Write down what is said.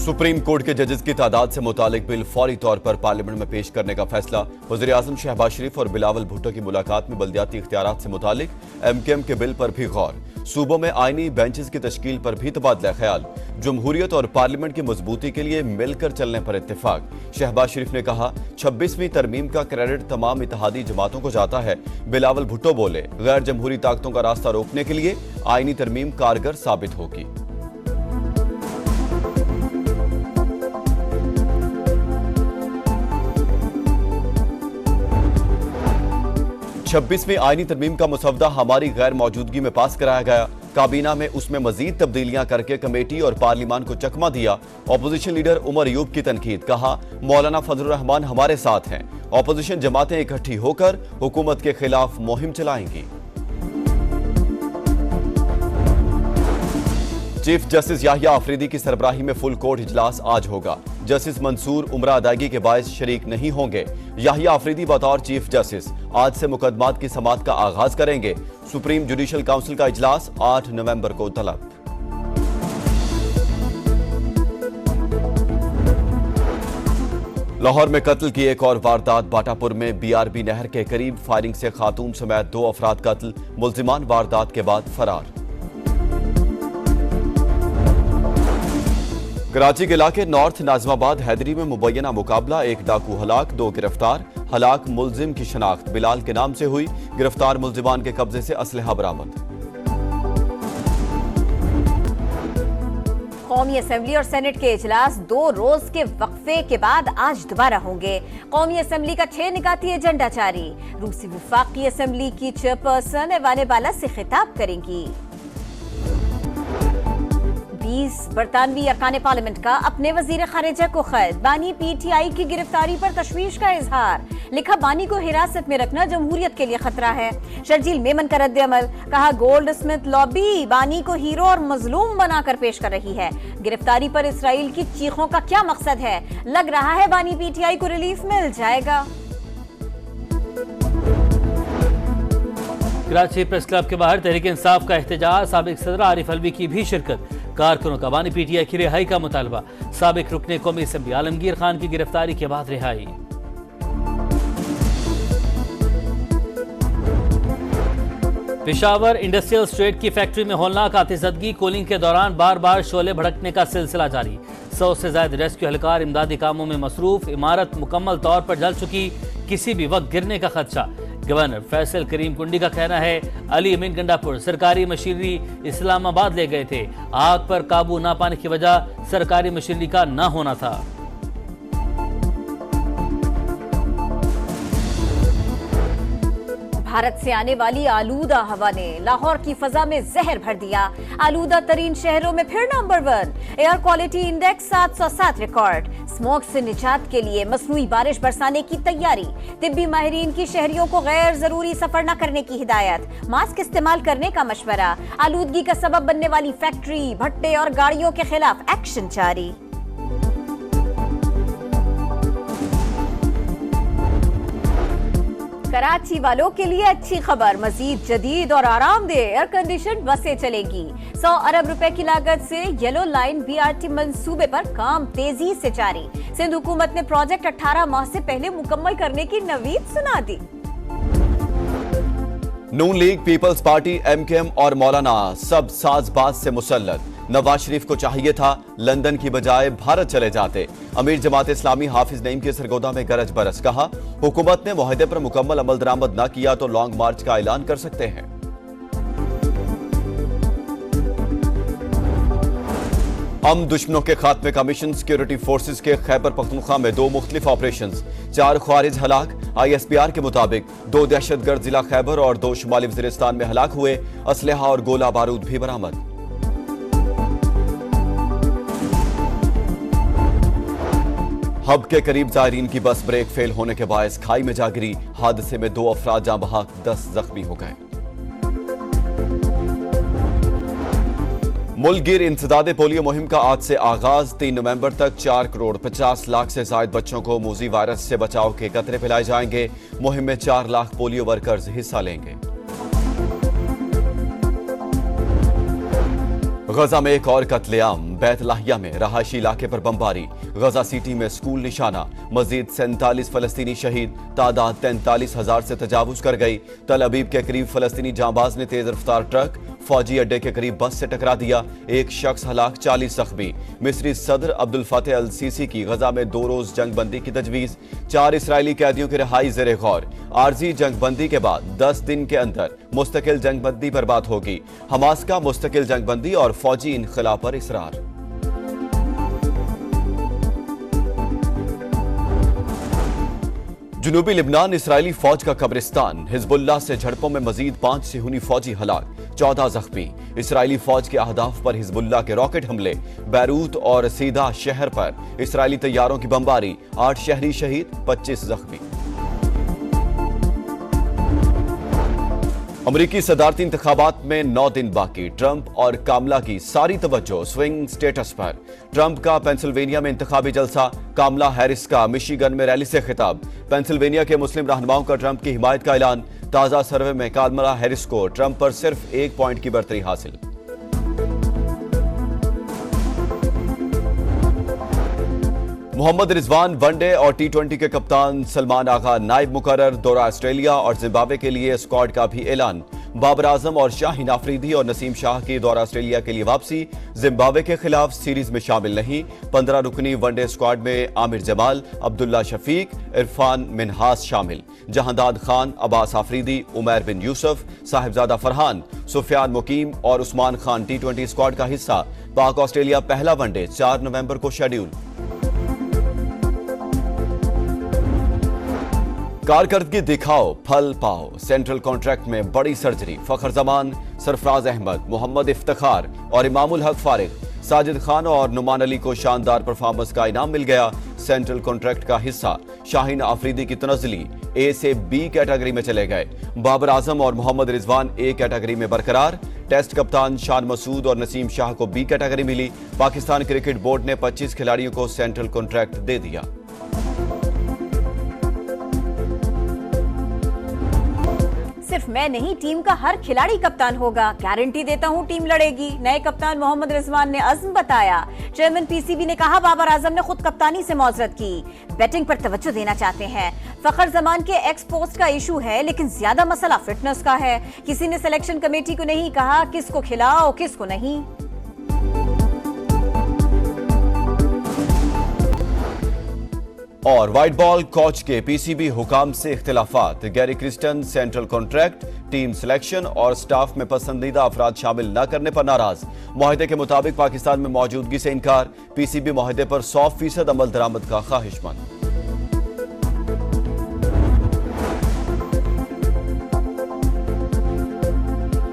Supreme court के जजेस की तादाद से मुतालिक बिल फौरी तौर पर पार्लियामेंट में पेश करने का फैसला। वज़ीर-ए-आज़म शहबाज शरीफ और बिलावल भुट्टो की मुलाकात में बल्दियाती इख्तियारात से मुतालिक एमकेएम के बिल पर भी गौर। सूबों में आईनी बेंचेस की तश्कील पर भी तबादला ख्याल। जमहूरियत और पार्लियामेंट की मजबूती के लिए मिलकर चलने पर इत्तेफाक। शहबाज शरीफ ने कहा 26वीं तरमीम का क्रेडिट तमाम इत्तेहादी जमातों को जाता है। बिलावल भुट्टो बोले गैर जमहूरी ताकतों का रास्ता रोकने के लिए आईनी तरमीम कारगर साबित होगी। 26वीं आईनी तरमीम का मसवदा हमारी गैर मौजूदगी में पास कराया गया। काबीना में उसमें मजीद तब्दीलियां करके कमेटी और पार्लियामान को चकमा दिया। ऑपोजिशन लीडर उमर अयूब की तनकीद, कहा मौलाना फजलुर रहमान हमारे साथ हैं। ऑपोजिशन जमातें इकट्ठी होकर हुकूमत के खिलाफ मुहिम चलाएंगी। चीफ जस्टिस याहिया आफरीदी की सरबराही में फुल कोर्ट इजलास आज होगा। जस्टिस मंसूर उमरा अदायगी के बायस शरीक नहीं होंगे। याहिया आफरीदी बतौर चीफ जस्टिस आज से मुकदमात की समाअत का आगाज करेंगे। सुप्रीम जुडिशल काउंसिल का इजलास 8 नवंबर को तलब। लाहौर में कत्ल की एक और वारदात। बाटापुर में बीआरबी नहर के करीब फायरिंग से खातून समेत 2 अफराद कत्ल। मुल्जिमान वारदात के बाद फरार। कराची के इलाके नॉर्थ नाजमाबाद हैदरी में मुबैना मुकाबला। एक डाकू हलाक, 2 गिरफ्तार। हलाक मुल्जिम की शनाख्त बिलाल के नाम से हुई। गिरफ्तार मुल्जिमान के कब्जे से असलहा बरामद। कौमी असेंबली और सेनेट के इजलास 2 रोज के वक्फे के बाद आज दोबारा होंगे। कौमी असेंबली का 6 निकाती एजेंडा जारी। रूसी वफाकी असेंबली की चेयरपर्सन ऐवान बाला से खिताब करेंगी। 20 बरतानवी अरकान पार्लियामेंट का अपने वजीर खारिजा को खत। बानी पीटीआई की गिरफ्तारी पर तशवीश का इजहार। लिखा बानी को हिरासत में रखना जमहूरियत के लिए खतरा है। शर्जील मेमन का रद्द अमल, कहा गोल्ड स्मिथ लॉबी बानी को हीरो और मजलूम बनाकर पेश कर रही है। गिरफ्तारी पर इसराइल की चीखों का क्या मकसद है? लग रहा है बानी पीटीआई को रिलीफ मिल जाएगा। कराची प्रेस क्लब के बाहर तहरीक इंसाफ का एहतजाज। साबिक सदर आरिफ अलवी की भी शिरकत। कारकुनों का बानी पीटीआई की रिहाई का मुतालबा। साबिक रुकने कौमी असेंबली आलमगीर खान की गिरफ्तारी के बाद रिहाई। पेशावर इंडस्ट्रियल स्ट्रेट की फैक्ट्री में होलनाक आतिशबाजी। कूलिंग के दौरान बार बार शोले भड़कने का सिलसिला जारी। 100 से ज्यादा रेस्क्यू एहलकार इमदादी कामों में मसरूफ। इमारत मुकम्मल तौर पर जल चुकी, किसी भी वक्त गिरने का खदशा। गवर्नर फैसल करीम कुंडी का कहना है अली अमीन गंडापुर सरकारी मशीनरी इस्लामाबाद ले गए थे। आग पर काबू ना पाने की वजह सरकारी मशीनरी का ना होना था। भारत से आने वाली आलूदा हवा ने लाहौर की फजा में जहर भर दिया। आलूदा तरीन शहरों में फिर number 1। Air quality index 707 record. Smoke से निजात के लिए मसनूई बारिश बरसाने की तैयारी। तिब्बी माहिरीन की शहरियों को गैर जरूरी सफर न करने की हिदायत। मास्क इस्तेमाल करने का मशवरा। आलूदगी का सबब बनने वाली फैक्ट्री, भट्टे और गाड़ियों के खिलाफ एक्शन जारी। कराची वालों के लिए अच्छी खबर। मजीद जदीद और आरामदेह एयर कंडीशन बसें चलेंगी। 100 अरब रुपए की लागत से येलो लाइन बीआरटी मंसूबे पर काम तेजी से जारी। सिंध हुकूमत ने प्रोजेक्ट 18 माह से पहले मुकम्मल करने की नवीद सुना दी। नून लीग, पीपल्स पार्टी, एमकेएम और मौलाना सब साजबाज से मुसल्लत। नवाज शरीफ को चाहिए था लंदन की बजाय भारत चले जाते। अमीर जमात इस्लामी हाफिज नईम के सरगोदा में गरज बरस। कहा हुकूमत ने मुआहदे पर मुकम्मल अमल दरामद न किया तो लॉन्ग मार्च का ऐलान कर सकते हैं। हम दुश्मनों के खात्मे का मिशन। सिक्योरिटी फोर्सेस के खैबर पख्तूनख्वा में 2 मुख्तलिफ ऑपरेशन। 4 ख्वारिज हलाक। ISPR के मुताबिक 2 दहशतगर्द जिला खैबर और 2 शुमाली वजीरिस्तान में हलाक हुए। असलहा और गोला बारूद भी बरामद। हब के करीब जायरीन की बस ब्रेक फेल होने के बायस खाई में जा गिरी। हादसे में 2 अफराद जाँ बहक, 10 जख्मी हो गए। मुल्कगिर इंसदादे पोलियो मुहिम का आज से आगाज। 3 नवंबर तक 4 करोड़ 50 लाख से जायद बच्चों को मूजी वायरस से बचाव के कतरे पिलाए जाएंगे। मुहिम में 4 लाख पोलियो वर्कर्स हिस्सा लेंगे। गजा में एक और कत्लेआम। बैतलाहिया में रहायशी इलाके पर बमबारी, गजा सिटी में स्कूल निशाना, मजीद 47 फलस्तीनी शहीद, तादाद 43,000 से तजावुज कर गई। तल अबीब के करीब फलस्तीनी जांबाज ने तेज रफ्तार ट्रक फौजी अड्डे के करीब बस से टकरा दिया, एक शख्स हलाक, 40 जख्मी। मिस्री सदर अब्दुल फतेह अल सीसी की गजा में 2 रोज जंगबंदी की तजवीज, 4 इसराइली कैदियों की रिहाई ज़ेरे गौर। आरजी जंगबंदी के बाद 10 दिन के अंदर मुस्तकिल जंगबंदी पर बात होगी। हमास का मुस्तकिल जंगबंदी और फौजी इनखला पर इसरार। जुनूबी लिबनान इसराइली फौज का कब्रिस्तान, हिजबुल्लाह से झड़पों में मजीद 5 सिहूनी फौजी हलाक, 14 जख्मी। इसराइली फौज के अहदाफ पर हिजबुल्लाह के रॉकेट हमले, बैरूत और सीधा शहर पर इसराइली तैयारों की बमबारी, 8 शहरी शहीद, 25 जख्मी। अमरीकी सदारती इंतखाबात में 9 दिन बाकी, ट्रंप और कामला की सारी तवज्जो स्विंग स्टेटस पर। ट्रंप का पेंसिल्वेनिया में इंतखाबी जलसा, कामला हैरिस का मिशिगन में रैली से खिताब। पेंसिल्वेनिया के मुस्लिम रहनुमाओं का ट्रंप की हिमायत का ऐलान, ताजा सर्वे में कामला हैरिस को ट्रंप पर सिर्फ 1 पॉइंट की बढ़तरी हासिल। मोहम्मद रिजवान वनडे और T20 के कप्तान, सलमान आगा नायब मुकर्रर, दौरा ऑस्ट्रेलिया और जिम्बाब्वे के लिए स्क्वाड का भी ऐलान। बाबर आजम और शाहीन आफरीदी और नसीम शाह की दौरा ऑस्ट्रेलिया के लिए वापसी, जिम्बाब्वे के खिलाफ सीरीज में शामिल नहीं। 15 रुकनी वनडे स्क्वाड में आमिर जमाल, अब्दुल्ला शफीक, इरफान मिनहास शामिल। जहांदाद खान, अब्बास आफरीदी, उमैर बिन यूसुफ, साहिबजादा फरहान, सुफियान मुकीम और उस्मान खान T20 स्क्वाड का हिस्सा। पाक ऑस्ट्रेलिया पहला वनडे 4 नवंबर को शेड्यूल। कारकर्दगी दिखाओ, फल पाओ, सेंट्रल कॉन्ट्रैक्ट में बड़ी सर्जरी। फखर जमान, सरफराज अहमद, मोहम्मद इफ्तिखार और इमामुल हक फारिग। साजिद खान और नुमान अली को शानदार परफॉर्मेंस का इनाम मिल गया। सेंट्रल कॉन्ट्रैक्ट का हिस्सा शाहीन आफरीदी की तनज़ली A से B कैटेगरी में चले गए। बाबर आजम और मोहम्मद रिजवान A कैटेगरी में बरकरार। टेस्ट कप्तान शान मसूद और नसीम शाह को B कैटेगरी मिली। पाकिस्तान क्रिकेट बोर्ड ने 25 खिलाड़ियों को सेंट्रल कॉन्ट्रैक्ट दे दिया। सिर्फ मैं नहीं, टीम का हर खिलाड़ी कप्तान होगा, गारंटी देता हूं टीम लड़ेगी। नए कप्तान मोहम्मद रिजवान ने अज़्म बताया। चेयरमैन PCB ने कहा बाबर आजम ने खुद कप्तानी से मौजरत की, बैटिंग पर तवज्जो देना चाहते हैं। फखर जमान के एक्स पोस्ट का इशू है, लेकिन ज्यादा मसला फिटनेस का है। किसी ने सिलेक्शन कमेटी को नहीं कहा किसको खिलाओ किसको नहीं। और व्हाइट बॉल कोच के PCB हुकाम से इख्तिलाफात, Gary Kirsten central contract, team selection और स्टाफ में पसंदीदा अफराद शामिल न करने पर नाराज। मुआहदे के मुताबिक पाकिस्तान में मौजूदगी से इनकार। PCB मुआहदे पर 100% अमल दरामद का ख्वाहिशमंद।